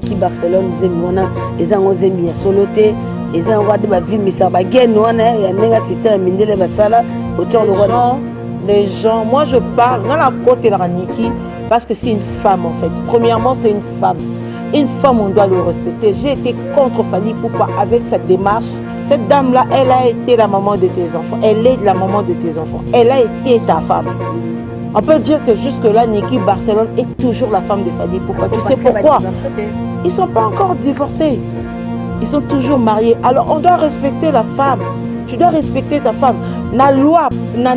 Qui Barcelone zemwana ezango zemi ya soloté ezango de ba vie misa ba genwana ya nenga système mindele basala autour de les gens, moi je parle dans la côte de la Niki parce que c'est une femme en fait. Premièrement, c'est une femme. Une femme, on doit le respecter. J'ai été contre Fally Ipupa avec cette démarche. Cette dame-là, elle a été la maman de tes enfants. Elle est la maman de tes enfants. Elle a été ta femme. On peut dire que jusque-là, Niki Barcelone est toujours la femme de Fally Ipupa. Tu sais pourquoi? Ils ne sont pas encore divorcés. Ils sont toujours mariés. Alors, on doit respecter la femme. Tu dois respecter ta femme. La loi, la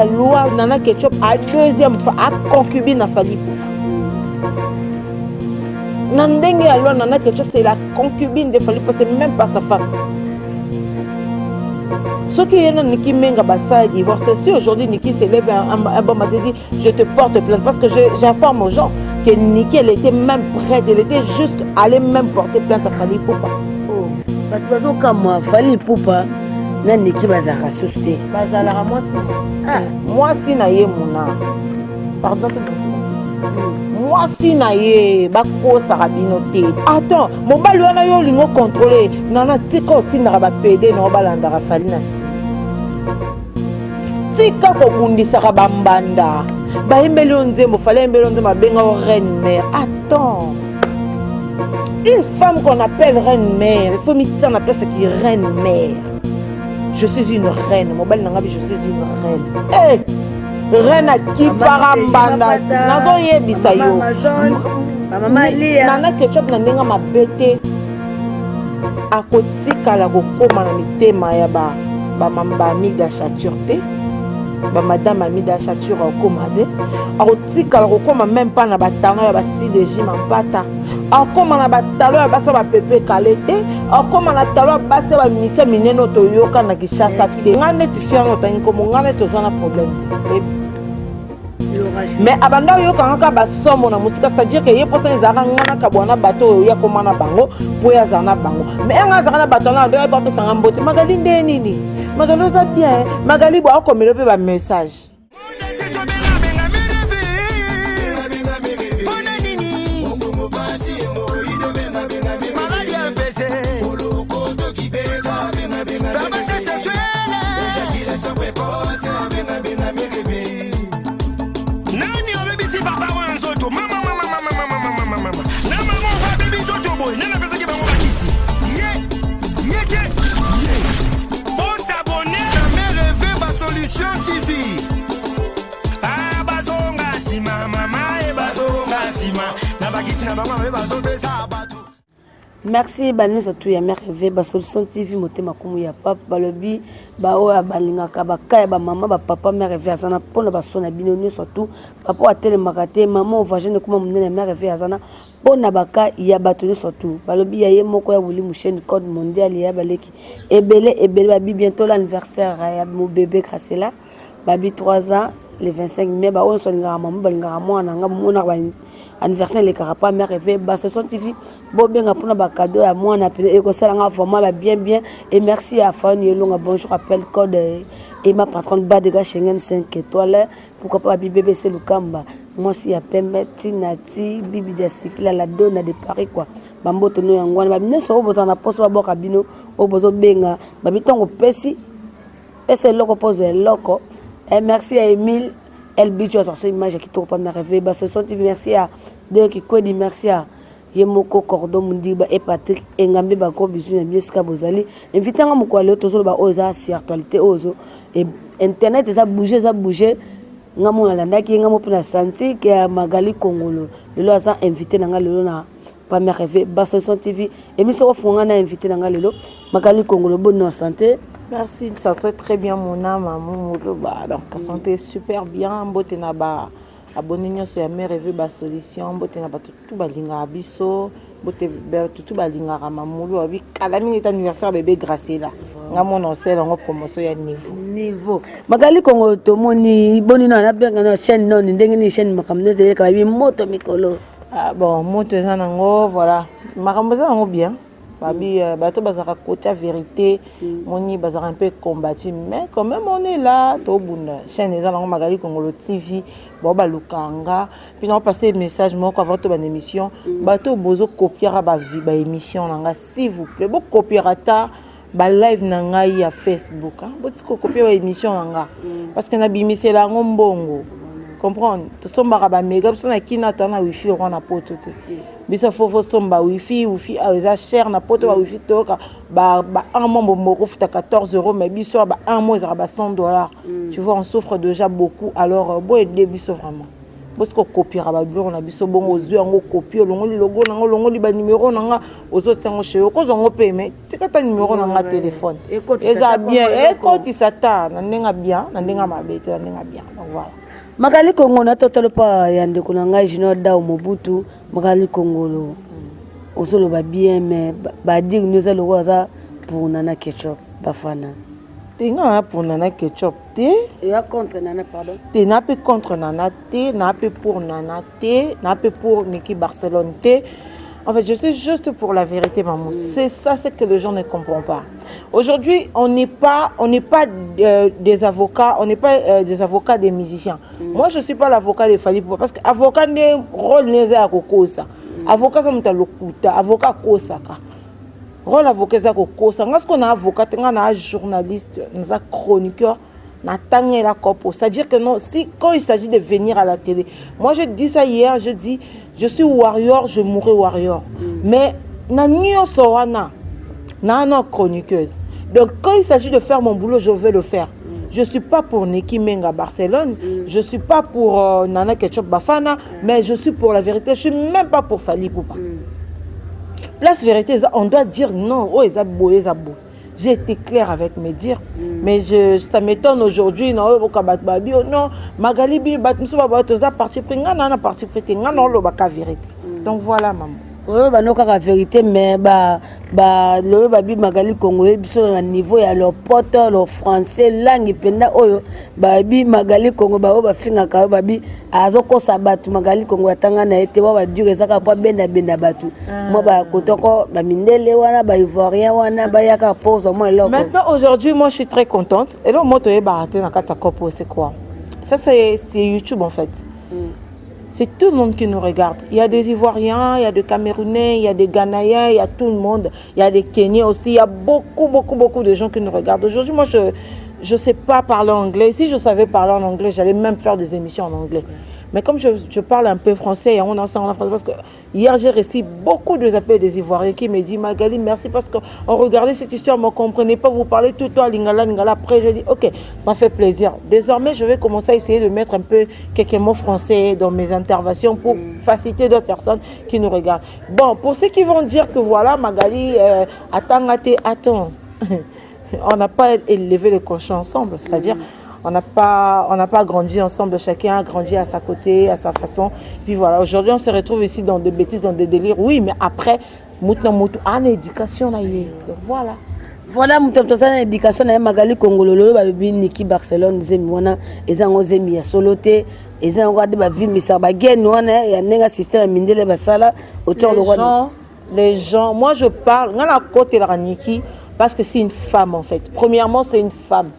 loi, nana ketchup, à deuxième fois, à concubine à Fally Ipupa. Nandenge la loi, nana ketchup, c'est la concubine de Fally Ipupa, c'est même pas sa femme. Ce qui est Niki Menga Bassa divorce, si aujourd'hui Niki s'élève un bon matin dit je te porte plainte parce que j'informe aux gens que Niki elle était même prête, elle était juste allée même porter plainte à Fally Ipupa. Oh, parce que comme moi, Fally Ipupa, na Niki bazara susté. Bazala moi si. Ah, moi si na ye mona. Pardon. Moi si na ye bako sarabino te. Attends, mon bal wana yo lingo contrôler. Nana tiko tinda ba PD no balanda ra Fally na si. Tika ko bundisa ka bambanda. Ba embeli onzembo Fally embeli onzembo benga o reine mère. Attends. Une femme qu'on appelle reine mère, il faut mettre en appelle ça qui reine mère. Je suis une reine. Mon bal nanga je suis une reine. Eh, reine à qui parambanda. Nazo yebisa yo. Maman Lia. Nana ketchup na ndenga mabete. Akotika la kokoma na mitema ya ba mamba amiga chaturte. Ba madame amida chature okomade. Akotika la kokoma même pas na batanga ya ba CDJ mampata. Akoma na batalo ya basa ba pepe kalete. Akoma na talo ya basa ba mise mineno toyoka na kishasa te. Ngane ti fiano tangi komo ngane tozana problème te. Mais abanda yo kanga ba somo na musika, c'est-à-dire que ye posa ezaka ngana kabwana bato ya komana bango po ya zana bango. Mais nga zaka na bato na do ba pesa ngambote magali ndeni nini. Magali za bien, magali bo akomelo pe ba message. Merci bani surtout ya merveille ba solution TV motema kumu ya papa balobi ba o balinga ka ba kaya ba mama ba papa merveille azana pona ba sona binoni surtout papa atele makate maman ovagene kuma munene merveille azana pona baka ya batoni surtout balobi ya ye moko ya wuli musheni code mondial ya baleki ebele ba bientôt l'anniversaire ya mon bébé Gracela babi 3 ans le 25 mai ba on solinga maman balinga mwana nga mona ba anniversaire les carapa merveille ba ce sont TV bo benga pona ba cadeau à moi na pe ko salanga vraiment ba bien et merci à Fanny Longa bonjour appel code et ma patronne bas de Schengen 5 étoiles pourquoi pas bébé c'est Lukamba moi si ya pembe tinati bibi de sikila la donna de Paris quoi bamboto no yangwana ba bino so botana poso ba boka bino o bozo benga ba bitongo pesi pesi loko pose loko et merci à Emile El Bicho sur cette image qui trouve pas merveille bah ce sont merci à deux qui quoi dit merci à Yemoko Cordon Mundiba et Patrick Engambe ba ko bisu na bioska bozali invité nga moko ale to so ba oza si actualité ozo et internet ça bouger nga mo landa ki nga mo pena santi que Magali Kongolo lelo asa invité nga lelo na pas merveille bah ce sont TV émission fonga na invité nga lelo Magali Kongolo bonne santé. Merci, ça va très bien mon âme, mon donc la santé est super bien, beauté na ba abonné sur la merveille ba solution, beauté na ba tout balinga biso, beauté tout balinga mamulu abi kala mingi anniversaire bébé Gracela. Nga mon onsel en promotion ya niveau. Magali Kongo to moni boni na benga na chaîne non ndenge ni chaîne makamne zele ka bi moto mikolo. Ah bon, moto za nango voilà. Makambo za nango bien. babi bato bazaka côté vérité moni bazaka un peu combattu mais quand même on est là to bunda chaîne ezala Magali Congolo TV bo balukanga puis on passer message moko avant to ban émission bato bozo copier ba émission nanga s'il vous plaît bo copier ata ba live nanga ya Facebook bo tiko copier ba émission nanga parce que na bimisela ngombongo comprendre to somba ba méga so na kina to na wifi on na poto te biso fofo somba wifi eza cher na poto ba wifi toka ba un mois moko futa 14 € mais biso ba un mois za ba $100 tu vois on souffre déjà beaucoup alors bo aider biso vraiment parce que copier ba bureau na biso bongo ozui ngo copier longo logo nango longo li ba numéro nanga ozo sango chez ko zongo paiement sikata numéro nanga téléphone eza bien ekoti sata na ndenga bien na ndenga mabete na ndenga bien donc voilà Magali Congo na totalo pa yande kunanga jino da Mobutu Magali Congolo osolo ba bien mais ba dire nous allons ça pour nana ketchup bafana tinga pour nana ketchup te ya contre nana pardon te na pe contre nana te na pe pour nana te na pe pour Niki Barcelone te. En fait, je suis juste pour la vérité, maman. C'est ça, c'est que les gens ne comprennent pas. Aujourd'hui, on n'est pas des avocats, on n'est pas des avocats des musiciens. Moi, je ne suis pas l'avocat des Fally Poupa parce que avocat n'est rôle n'est à kokosa. Avocat ça m'ta lokuta, avocat kosaka. Rôle avocat ça kokosa. Parce qu'on a avocat, on a journaliste, on a chroniqueur. C'est-à-dire que non, si quand il s'agit de venir à la télé, moi je dis ça hier, je dis, je suis warrior, je mourrai warrior. Mais na chroniqueuse. Donc quand il s'agit de faire mon boulot, je vais le faire. Je ne suis pas pour Niki Menga Barcelone, je ne suis pas pour Nana Ketchup Bafana, mais je suis pour la vérité, je ne suis même pas pour Fally Poupa. Place vérité, on doit dire non, oh, ils ont beau. J'ai été clair avec mes dires, mais ça m'étonne aujourd'hui. Non, Magali parti pris, parti pris, vérité. Donc voilà, maman. Oui, la vérité, mais le babi Magali Congolais, à niveau ya leur pote, leur français, langue, penda oyo, babi Magali Congolais, finga ka babi azoko sabatu Magali Congolais tanga na été wa dure ezaka pa benda batu. Moi ba kotoko ba mindele wana ba ivoirien wana ba yaka pose moi là. Maintenant aujourd'hui, moi je suis très contente. Et là moto e baraté na kata kopo c'est quoi? Ça c'est YouTube en fait. C'est tout le monde qui nous regarde. Il y a des Ivoiriens, il y a des Camerounais, il y a des Ghanéens, il y a tout le monde. Il y a des Kenyans aussi. Il y a beaucoup de gens qui nous regardent. Aujourd'hui, moi, je ne sais pas parler anglais. Si je savais parler en anglais, j'allais même faire des émissions en anglais. Mais comme je parle un peu français et on ensemble en français, parce que hier j'ai reçu beaucoup de appels des Ivoiriens qui me disent Magali, merci parce qu'on regardait cette histoire, on ne comprenait pas, vous parlez tout le temps lingala. Après, je dis ok, ça fait plaisir. Désormais, je vais commencer à essayer de mettre un peu quelques mots français dans mes interventions pour faciliter d'autres personnes qui nous regardent. Bon, pour ceux qui vont dire que voilà, Magali, attends, on n'a pas élevé les cochons ensemble, c'est-à-dire. On n'a pas grandi ensemble, chacun a grandi à sa côté, à sa façon. Puis voilà, aujourd'hui on se retrouve ici dans des bêtises, dans des délires. Oui, mais après, en éducation, voilà. Voilà, mon éducation, Magali Congolo, Niki Barcelone, Zemwana, Ezango Zemi, Solote, Ezango de vie, mais ça va gagner, il y a un système mindele basala, autant les gens, moi je parle, on a la côte et la Niki, parce que c'est une femme en fait. Premièrement, c'est une femme.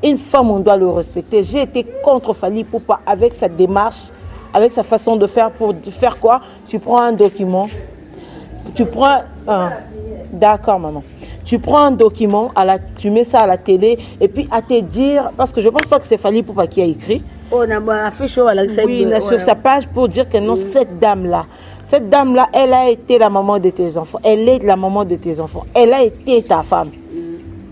Une femme, on doit le respecter. J'ai été contre Fally Poupa avec sa démarche, avec sa façon de faire. Pour faire quoi? Tu prends un document, tu prends un... D'accord, maman. Tu prends un document, tu mets ça à la télé, et puis à te dire... Parce que je ne pense pas que c'est Fally Poupa qui a écrit. Oh, on a affiché sur sa page pour dire que non, cette dame-là, elle a été la maman de tes enfants. Elle est la maman de tes enfants. Elle a été ta femme.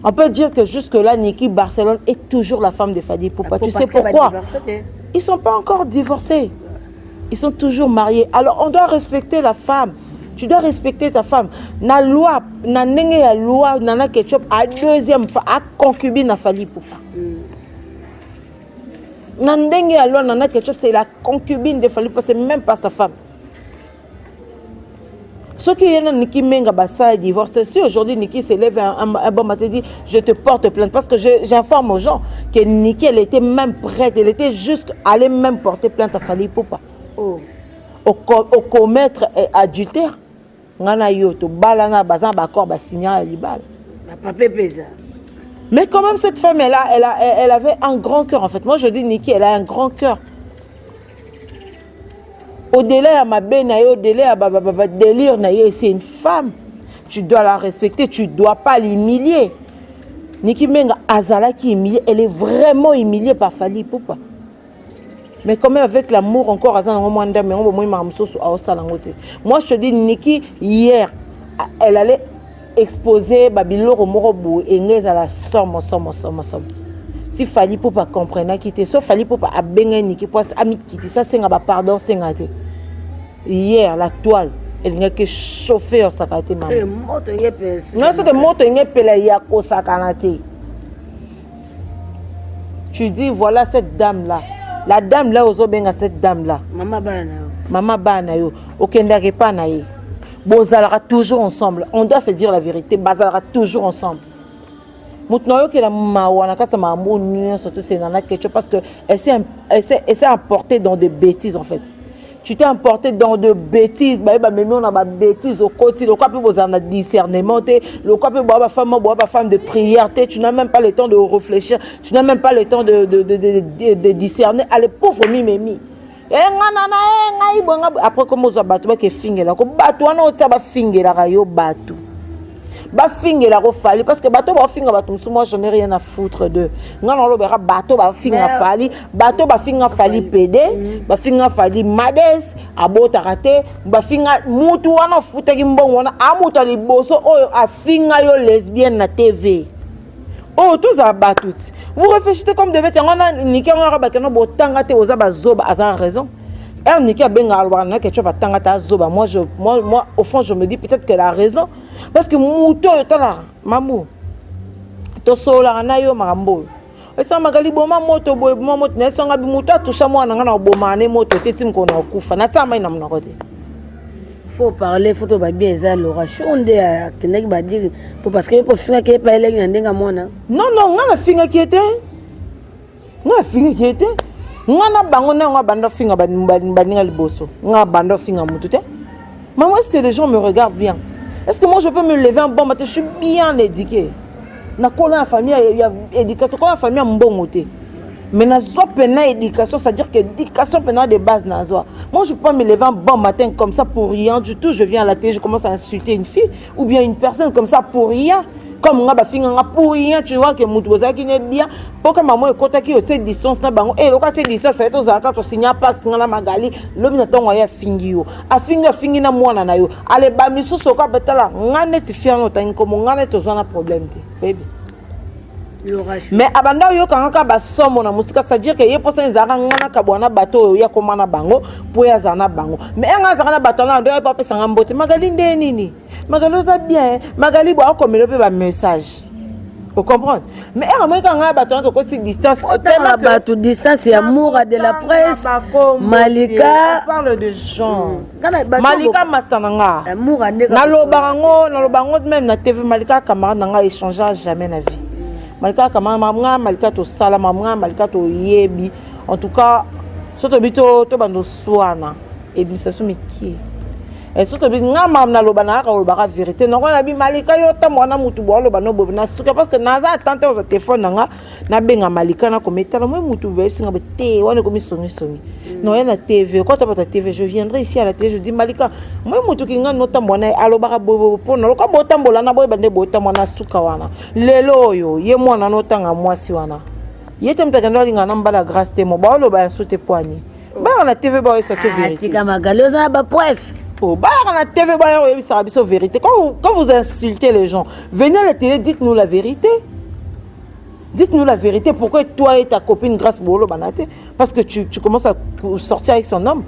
On peut dire que jusque-là, Niki Barcelone est toujours la femme de Fally Poupa. Tu sais pourquoi? Ils ne sont pas encore divorcés. Ils sont toujours mariés. Alors, on doit respecter la femme. Tu dois respecter ta femme. La loi, la loi, Nana Ketchup, à deuxième fois, à concubine à Fally Poupa. La loi, Nana Ketchup, c'est la concubine de Fally Poupa, c'est même pas sa femme. Ce qui est Niki Menga Bassa divorce, si aujourd'hui Niki se lève un bon matin et dit je te porte plainte, parce que j'informe aux gens que Niki elle était même prête, elle était juste allée même porter plainte à Fally Poupa. Au commettre adultère. ngana yo to balana bazan ba corps ba signal libal. Papa pesa. Mais quand même cette femme elle avait un grand cœur en fait. Moi je dis Niki elle a un grand cœur. Au-delà de ma benaï, au-delà de délire, c'est une femme. Tu dois la respecter, tu ne dois pas l'humilier. Niki Menga Azala qui est humiliée, elle est vraiment humiliée par Fally Ipupa. Mais quand même avec l'amour encore, moi je te dis, Niki, hier, elle allait exposer Babylore au Morobo et elle a somme. Si Fally Ipupa comprenait qui était, sauf Fally Ipupa a béni Niki, ça c'est un pardon, c'est un hier, la toile, elle n'a que chauffé au sakate. C'est le mot de Yepes. Non, c'est le mot de Yepes. Tu dis, voilà cette dame-là. La dame-là, aux autres, cette dame-là. Maman Bana. Maman Bana, aucun n'arrive pas à y. Bozalera toujours ensemble. On doit se dire la vérité. Bozalera toujours ensemble. Maintenant, que la maman, quand ça m'a amené, surtout c'est dans la question parce que elle s'est emportée dans des bêtises en fait. Tu t'es emporté dans de bêtises, bah même on a des bêtises au côté, le quoi peut vous en a discernement, le quoi peut boire femme de prière, tu n'as même pas le temps de réfléchir, tu n'as même pas le temps de discerner. Allez pauvre mimi. Après comment vous abattez que fingela, ko batou ana otsa ba fingela yo batou. Ba fingela ko Fally parce que bateau ba finga batou moi j'en ai rien à foutre de ngana lo bera bateau ba finga Fally bateau ba finga Fally PD ba finga Fally Mades abota raté ba finga mutu wana futa ki mbongo wana amuta liboso oyo afinga yo lesbienne na TV oh tous abatou vous réfléchissez comme devait ngana Niki ngara ba kana botanga te oza bazoba azan raison. Niki a bien galwana que tu vas tangata zoba moi au fond je me dis peut-être qu'elle a raison parce que mouto tala mamou to sola na yo marambo esa magali boma moto boy moto na songa bi mouto toucha moi na ngana boma ne moto tetim ko na kufa na tama ina mna kote faut parler faut to ba bien za lora chonde ya kenek ba dire parce que pour finga ke pa ele ndenga mona non ngana finga qui était ngana bango na nga bando finga baninga liboso nga bando finga mutu te. Maman, est-ce que les gens me regardent bien? Est-ce que moi je peux me lever un bon matin? Je suis bien éduquée. Na kola la famille il y a éducation kola la famille mbongo te. Mais na zo pena éducation, c'est-à-dire que éducation pena de base na zo. Moi je peux pas me lever un bon matin comme ça pour rien du tout, je viens à la télé, je commence à insulter une fille ou bien une personne comme ça pour rien. Comme nga ba finga nga pour rien, tu vois que mutu bozaki ne bien pour que maman ekota ki cette distance na bango et loka cette distance fait to zaka to signa pax nga na magali lobi na tongo ya fingi yo a fingi na mwana na yo ale ba misusu ka betala nga ne ti fiano tangi ko nga ne to zana problème te baby. Mais abanda yo kanga ba somo na musika c'est-à-dire que ye posa nzaka ngana ka bwana bato ya komana bango po ya zana bango mais nga zaka na bato na ndo ya papa sanga mbote magali nde nini magali za bien magali bo akomelo pe ba message vous comprenez mais moi kanga bato na ko si distance tellement bato distance ya amour de la presse Malika on parle de gens Malika masananga amour na lobango même na TV Malika camarade nanga échanger jamais na vie Malika kama mamanga Malika to sala mamanga Malika to yebi en tout cas soto bito to bando swana et bi sasu miki et soto bi nga mamna lobana ka lobaka vérité non na bi Malika yo ta mwana mutu bo lobana bo na suka parce que naza attente au téléphone nga na benga Malika na kometa la moi mutu be singa bete wana komi songi non na TV quand tu ta TV je viendrai ici à la télé je dis Malika moi mutu ki nga nota mwana alobaka bo po na loka botambola na boy bande botamona suka wana lelo yo ye mwana notanga mwasi wana yete mtakendo linga na mbala grâce te mo ba loba insulte poani ba na TV ba ça se vérité tika magaloza ba bref bah la TV ça la vérité quand vous insultez les gens venez à la télé dites-nous la vérité. Dites-nous la vérité, pourquoi toi et ta copine grâce Bolo Banate parce que tu commences à sortir avec son homme.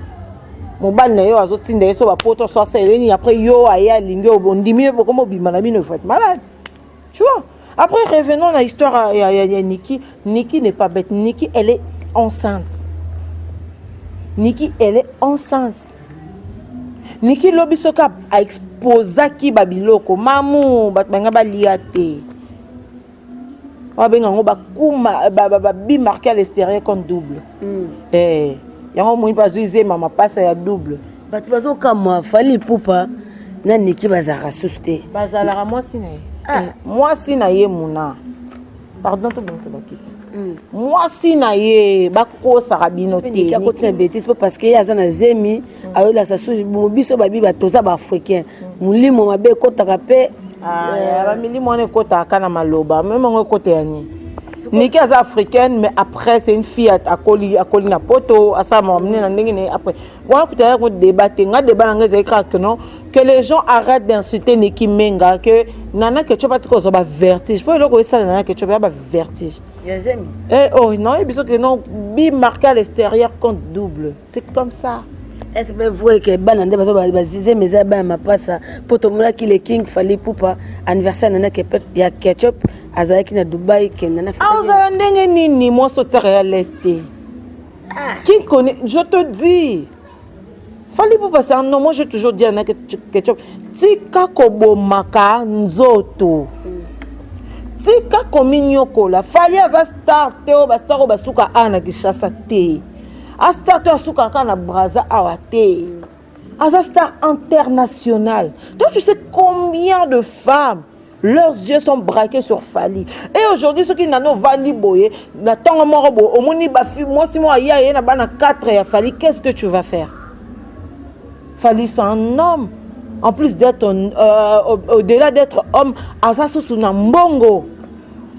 Mon bal n'est pas aussi d'ailleurs sur la porte soit c'est après yo aya lingo bon 10 000 comme bimanami ne faut être malade. Tu vois? Après revenons à l'histoire ya Niki. Niki n'est pas bête. Niki elle est enceinte. Niki elle est enceinte. Niki Lobisoka a exposé qui babiloko mamu batbanga baliate. Babenga ngo bakuma bi marqué à l'extérieur comme double. Yango moi pas zuize mama passe ya double. Batu bazo kama Fally Ipupa na Niki bazara souste bazala moi si na moi si na ye muna pardon to bon ça bakiti moi si na ye bako sarabino te Niki akotina bêtise parce que azana zemi ayola sa sou biso babi batoza ba africain mulimo mabe kotaka pe ba milimo ne kota kana maloba même ngo kote yani Niki est africaine, mais après c'est une fille à Koli na poto, à ça m'a amené après. Voilà peut-être qu'on débatte, on débat que les gens arrêtent d'insulter Niki Menga, que nana que tu pas dire qu'on a vertige. Pour le coup ça nana que tu as vertige. Oh non, et bien que non, bi marqué à l'extérieur compte double. C'est comme ça. Est-ce que vous voyez que banande bazizé mais ça ba ma passa pour tout monde qui le king fallait pour pas anniversaire nana que il y a ketchup azaki na Dubaï que nana fait ah ndenge nini moi sauter à l'est qui connaît je te dis fallait pour passer non moi j'ai toujours dit nana ketchup tika kobomaka nzoto tika kominyoko la fallait za star teo ba star ba suka ana kishasa te Asta to asuka kana braza awate. Asa star international. Toi tu sais combien de femmes leurs yeux sont braqués sur Fali. Et aujourd'hui ceux qui n'ont vali boye, na tango morobo, omoni ba fi moi si moi ya na bana 4 ya Fali, qu'est-ce que tu vas faire? Fali c'est un homme. En plus d'être au-delà d'être homme, asa sous na mbongo.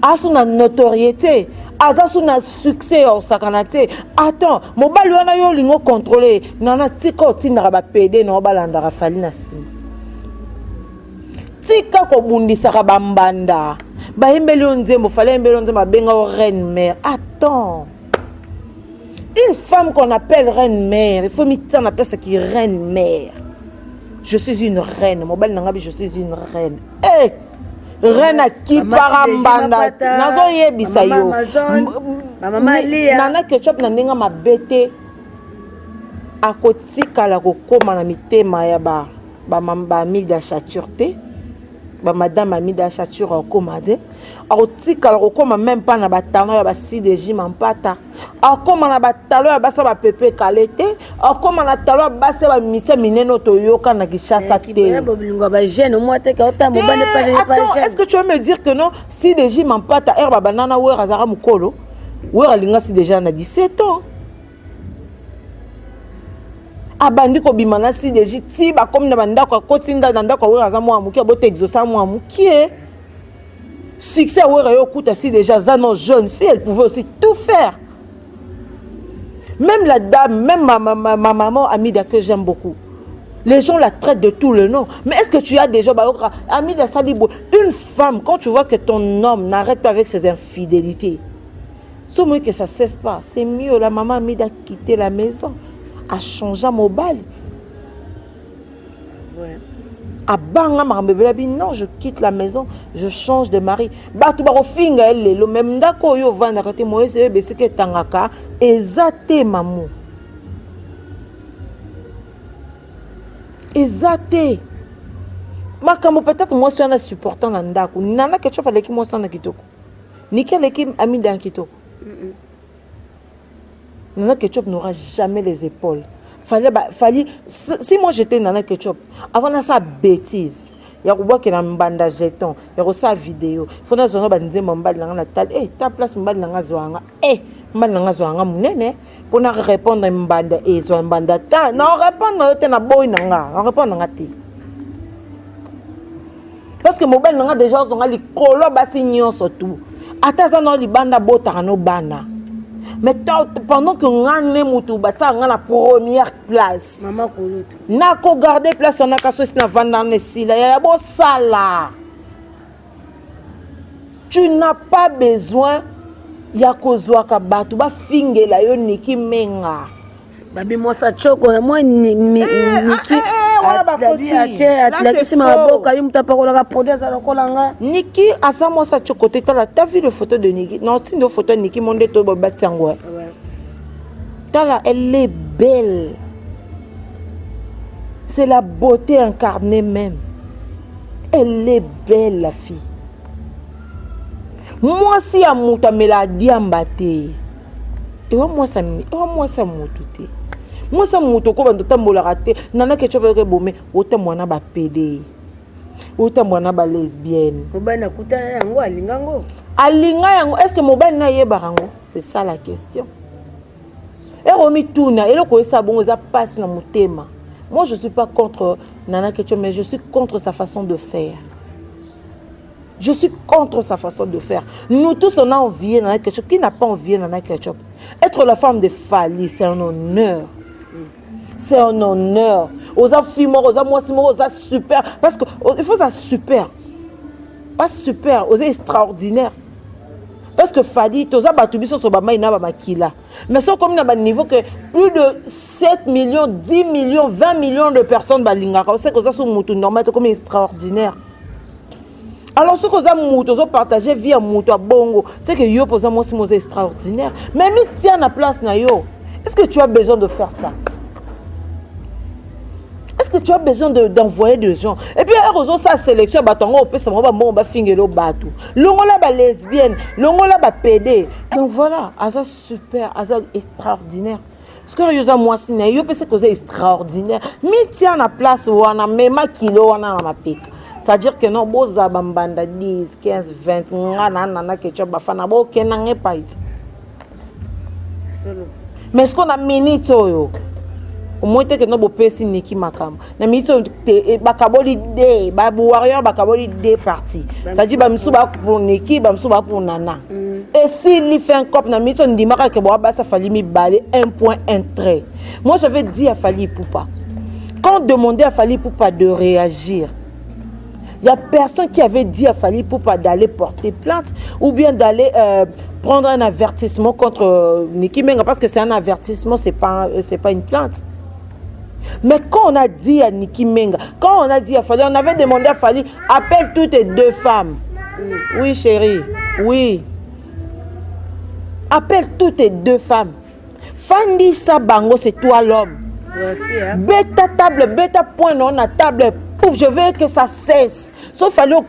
Asa na notoriété. Azasu na succès au sakanate. Attends, mobali wana yo lingo contrôler. Nana tiko tinda ba PD no balanda ra Fali na sim. Tika ko bundisa ka bambanda. Ba embeli onzembo fallait embeli onzembo benga o reine mère. Attends. Une femme qu'on appelle reine mère, il faut m'y appelle ça qui reine mère. Je suis une reine. Mobali nangabi je suis une reine. Eh Reine qui parambanda nazo yebisa yo mama Lia nana ketchup na ndinga mabete akotika la kokoma na mitema ya ba Amida Chaturte ba madame Amida Chature okomade akotika la kokoma même pas na batano ya ba CDJ mampata akoma na batalo ya basa ba pepe kalete akoma na talo ya basa ba mise mineno toyoka na Kishasa te est-ce que tu veux me dire que non CDJ mampata herba banana wera zara mukolo wera linga si déjà na 17 ans abandi ko bimana CDJ ti ba comme na bandako kotinda na ndako wera za mwa muki abote exaucer mwa muki succès wera yo kuta si déjà zano jeune fille elle pouvait aussi tout faire. Même la dame, même ma maman Amida que j'aime beaucoup. Les gens la traitent de tout le nom. Mais est-ce que tu as déjà Amida Salibo, une femme, quand tu vois que ton homme n'arrête pas avec ses infidélités, c'est mieux que ça ne cesse pas. C'est mieux, la maman Amida a quitté la maison, a changé mon bal. Ouais. Non, je quitte la maison, je change de mari. Le même d'accord, yo va n'arrêter moi c'est que tangaka ezate maman. Ezate. Makamo peut-être moi je suis supportant na ndako. Nana ketchup aleki moi sana kitoko. Niki aleki Amida kitoko. Nana ketchup n'aura jamais les épaules. Fallait si moi j'étais Nana Ketchup avant ça bêtise ya ko boka na mbanda jeton ya ko sa vidéo fona zona banze mbali na tal ta place mbali na zwanga mbali na zwanga munene pour na répondre mbanda zo mbanda ta non répondre te na boy na on répondre na ti parce que mobile na déjà zonga li kolo basi nyonso tout ata za no libanda bota no bana. Mais pendant que nous avons la première place, nous avons gardé place, on a tu n'as pas besoin de Niki Menga. Babi moi ça choque moi Niki Niki asa moi ça choque t'as vu les photos de Niki non c'est une photo de Niki monde to batsango tala elle est belle c'est la beauté incarnée même elle est belle la fille moi si à muta me la diambate et moi ça moutoute moi ça moto ko bando tambola raté nana ke chope ke bomé ota mwana ba PD ota mwana ba lesbienne mobali nakutana yango alinga yango est-ce que mobali na yeba rango c'est ça la question et romi tuna et loko esa bongo za passe na motema. Moi je suis pas contre Nana Ketchup mais je suis contre sa façon de faire. Je suis contre sa façon de faire. Nous tous on a envié Nana Ketchup. Qui n'a pas envié Nana Ketchup? Être la femme de Fally, c'est un honneur. C'est un honneur. Osa Fimo, Osa Moissimo, Osa super. Parce que il faut ça super. Pas super, Osa extraordinaire. Parce que Fally, Tosa Batubiso Sobama ina ba makila. Mais c'est comme un niveau que plus de 7 millions, 10 millions, 20 millions de personnes balingaka. C'est que ça sont moutou normal, c'est comme extraordinaire. Alors ce que ça moutou, ça partager via moutou à bongo, c'est que yo posa moi c'est extraordinaire. Mais mi tiens la place na yo. Est-ce que tu as besoin de faire ça? Est-ce que tu as besoin d'envoyer des gens? Et puis, heureusement, ça sélection, on peut se bon, bah, finir bateau. L'ongola, bah, lesbienne, l'ongola, bah, PD. Donc voilà, ça super, ça extraordinaire. Ce que yo moi, c'est yo peut se causer extraordinaire. Mi tient la place où on a même kilo, on a ma pique. C'est-à-dire que non, bon, ça bambanda 10, 15, 20, nana, ketchup, bafana, bon, kenangé pas. Mais est-ce qu'on a minute, yo? Au moins que nous bopesi niki makam na miso bakaboli de ba warrior bakaboli de parti ça dit ba miso ba pour niki ba miso ba pour nana et si il fait un cop na miso ndimaka ke ba ça fallait mi baler un point un trait. Moi j'avais dit à Fally Ipupa, quand on demandait à Fally Ipupa de réagir, il y a personne qui avait dit à Fally Ipupa d'aller porter plainte ou bien d'aller prendre un avertissement contre Niki Menga, parce que c'est un avertissement, c'est pas une plainte. Mais quand on a dit à Niki Menga, quand on a dit à Fally, on avait demandé à Fally, appelle toutes les deux femmes. Oui, chérie, oui. Appelle toutes les deux femmes. Fandi Sabango, c'est toi l'homme. Bêta table, bêta point non la table. Pouf, je veux que ça cesse. Sauf Fally au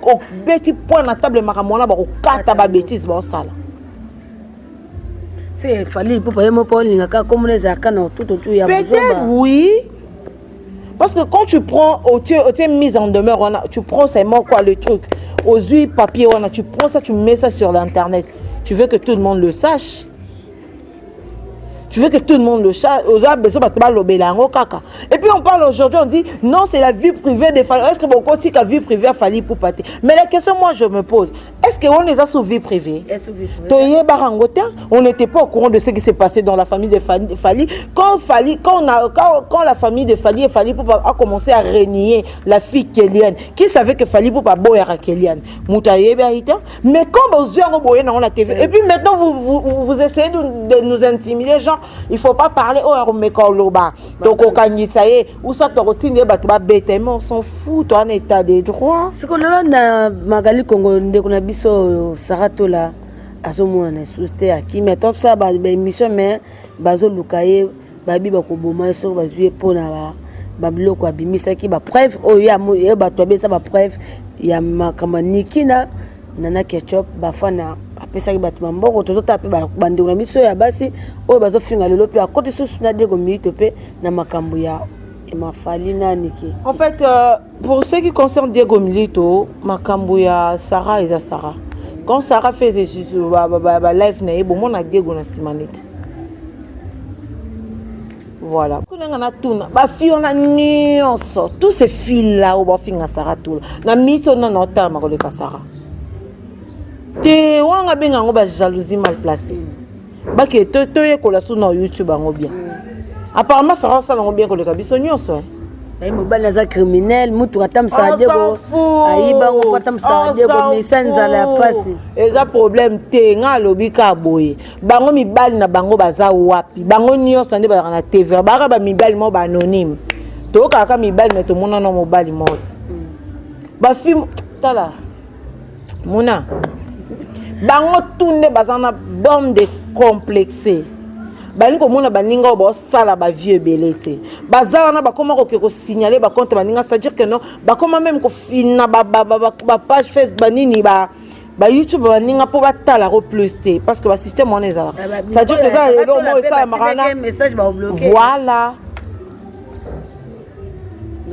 petit point la table, maramona, au kata ba bêtise, ba sala. C'est Fally Ipupa, yemo pa lingaka comme les arcanes tout autour ya. Peut-être oui. Parce que quand tu prends, tu es mise en demeure, tu prends seulement quoi le truc, aux huiles, papier, tu prends ça, tu mets ça sur l'internet. Tu veux que tout le monde le sache. Tu veux que tout le monde le sache. Et puis on parle aujourd'hui, on dit non, c'est la vie privée des Fally. Est-ce que beaucoup aussi la vie privée a Fally Ipupa? Mais la question moi je me pose, est-ce qu'on les a sous vie privée? On n'était pas au courant de ce qui s'est passé dans la famille de Fally. Quand la famille de Fally et Fally Ipupa a commencé à renier la fille Kéliane, qui savait que Fally Ipupa boyera Kéliane? Mais quand vous avez la TV, et puis maintenant vous essayez de nous intimider, genre il faut pas parler au Mekoloba. Donc au Kanyisaye, ou ça te retine bêtement, on s'en fout, toi en état de droit. Ce qu'on a na Magali Congo, on a biso Saratola, Azomouane, Sousté, Aki, mais tout ça, émission, mais Bazo Lukaye, Babi Bakoboma, sur Bazué Pona, Babilo Kwabimisa, qui va preuve, oh, il y a Batoabé, ça va preuve, il y a Makamaniki, Nana Ketchup, Bafana. Pesa ki batu mboko tozo tape ba bande na miso ya basi o bazo finga lelo pe akoti susu na dego minute pe na makambo ya Fally na Niki. En fait pour ce qui concerne Diego Milito, makambo ya Sarah et Sarah. Quand Sarah fait ses live na bon mon na Diego na simanite. Voilà. Kuna tuna ba fi on a nyonso tous ces filles là au ba finga Sarah tout. Na miso na nota makole ka Sarah. Te wanga benga ngo ba jalousie mal placée. Ba ke to ye ko la sous na YouTube ngo bien. Apparemment ça rend ça ngo bien ko le kabiso nyonso. Ay mobile na za criminel mutu atamsa dego. Ayiba ngo atamsa dego mesanza la pasi. Eza problème te nga lobi ka boye. Bango mibali na bango baza wapi. Bango nyonso nde ba na TV. Ba ba mibali mo ba anonyme. To kaka mibali meto mona no mobali moti. Ba film tala. Mona bango tunde bazana bombe de complexé balingo mona baninga ba sala ba vieux belete bazana na ba koma ko signaler ba compte baninga, c'est-à-dire que non ba koma même ko fina ba page Facebook banini ba YouTube baninga po batala ro plus té parce que ba système on est là, c'est-à-dire que ça elo mo ça marana message ba bloquer. Voilà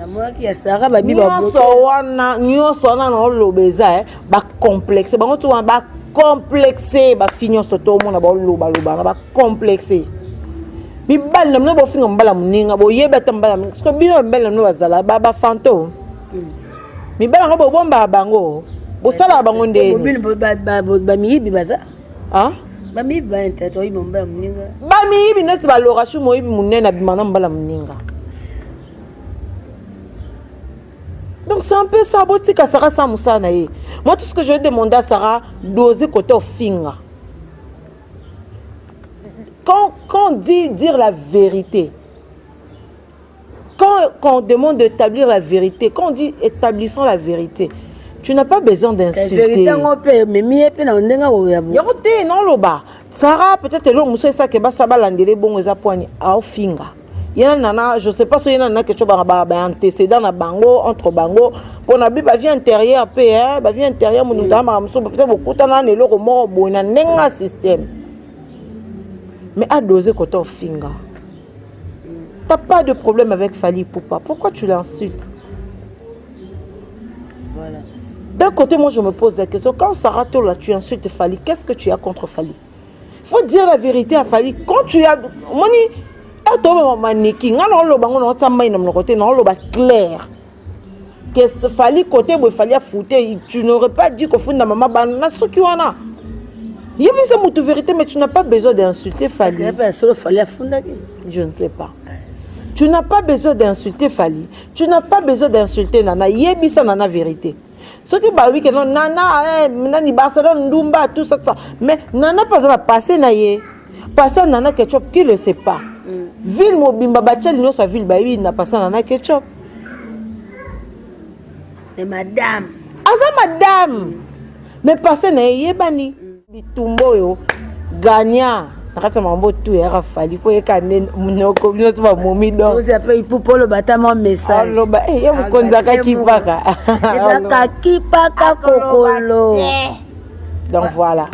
moi qui a Sarah babi nyonso wana na lobeza ba complexe bango tu ba complexe ba finyo soto mona ba loba ba complexe mi bal na bo finga mbala muninga bo yeba tambala parce que bino mbala no bazala ba fanto mi bala ngo bomba bango bo sala bango ndeni ba miyibi baza ah ba miyibi ba ntato ibo mbala muninga ba miyibi nesi ba lorachu mo yibi munena bimana mbala muninga. Donc c'est un peu ça, Sarah Samoussa. Moi tout ce que je vais demander à Sarah, d'oser côté au finger. Quand on dit dire la vérité, quand on demande d'établir la vérité, quand on dit établissons la vérité, tu n'as pas besoin d'insulter. Sarah peut-être l'homme ça que ça va l'andele bon les appoigner au finger. Nana, je ne sais pas si il y a quelque chose antécédent na bango entre bango pour na ba vie intérieure peu hein ba vie intérieure mon ndama peut-être beaucoup tana ne loko mo bona nenga système mais à doser côté finger. T'as pas de problème avec Fally Ipupa, pourquoi tu l'insultes? Voilà. D'un côté moi je me pose la question, quand Sarah Tola tu insultes Fally, qu'est-ce que tu as contre Fally? Il faut dire la vérité à Fally. Quand tu as moni clair que Fally côté Fally fouter, tu n'aurais pas dit que funda maman banana ce qui wana. Il y a une vérité mais tu n'as pas besoin d'insulter Fally. Je ne sais pas. Tu n'as pas besoin d'insulter Fally. Tu n'as pas besoin d'insulter Nana. Yebisa Nana vérité. Ce qui bah oui que non Nana nani Barcelone Ndumba tout ça. Mais Nana pas passer naie. Passer Nana Ketchup qui le sait pas. Ville mobimba bachel no sa ville bayi n'a passé Nana Ketchup. Mais madame. Madame. Mais passer na yebani. Bitumbo yo gagnant. Nakasa mambo tu era Fally po ekane munoko bino tu ba momido. Vous appelez pour le battement message. Allo ba ya mukonza ka kipaka. Ka kipaka kokolo. Donc voilà.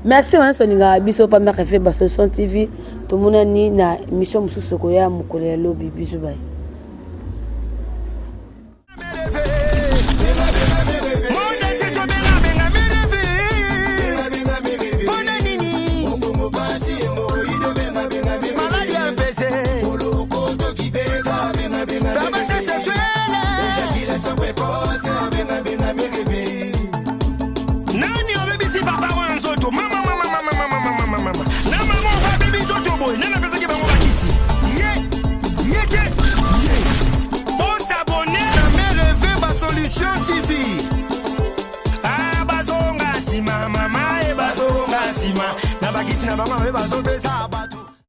Merci Mme Soninga biso pa mère fait Solution TV. Tout le monde ni na mission mususu ko ya mukolo ya lobi biso bay. Na bagisi na bango bazo pesa